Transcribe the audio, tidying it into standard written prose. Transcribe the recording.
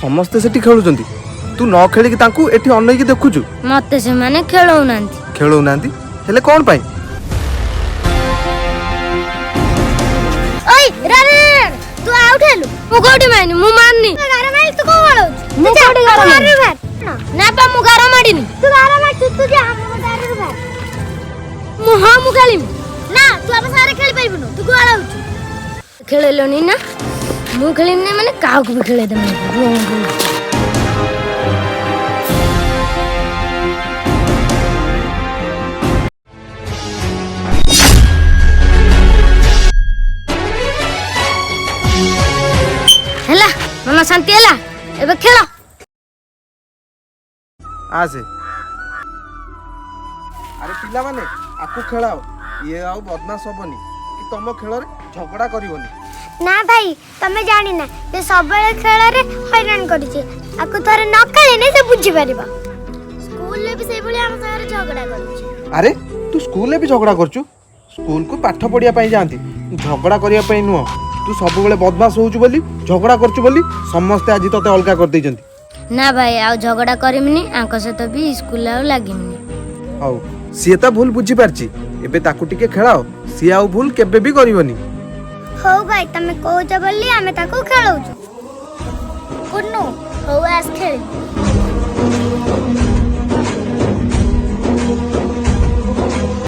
समस्ते सेठी खेलुचंती तू न खेलिक तांकू एठी अनैकी देखुचु मते से माने खेलौनांती खेलौनांती हेले कोन पाई ओय रे रे तू आउट हेलु मु कोडी माइनी मु माननी गारा माइल तू को वालो मु कोडी गारा मारु भात ना पा मु गारा माडिनी तू गारा मार तू जे हम गारा भात मु हा मु खेलिम ना तू अब सारे खेल पाइबनु तू को वाला होछु खेलेलोनी ना मु खेलिम ने माने काउ को भी खेले दे हेला मन शांति हेला एबे खेल आसे अरे पिला माने आकु खेलाओ ये आउ बदमाश होबनी कि तुम खेल रे झगड़ा करिवनी ना भाई तमे जानी ना ये सब खेल रे हैरान करिछि आकु तोरे न खेले ने से बुझी परबा स्कूल ले भी सेबली हम सारे झगड़ा करिछि अरे तू स्कूल ले भी झगड़ा करचु स्कूल को पाठ पढ़िया पई जानती झगड़ा करिया पई नुह तू सब बेले बदमाश होउछु बोली झगड़ा करचु बोली समस्त आज तते अलगा कर दैचंती ना भाई आ झगड़ा करिमनी आंको से तो भी स्कूल आ लागिमनी हौ सिए ता भूल बुझी पारची एबे ताकू टिके खेलाओ सिए आउ भूल केबे भी करिवनी हो भाई तमे कहउछ बोली हमें ताको खेलउछु कुन्नु हो आस खेल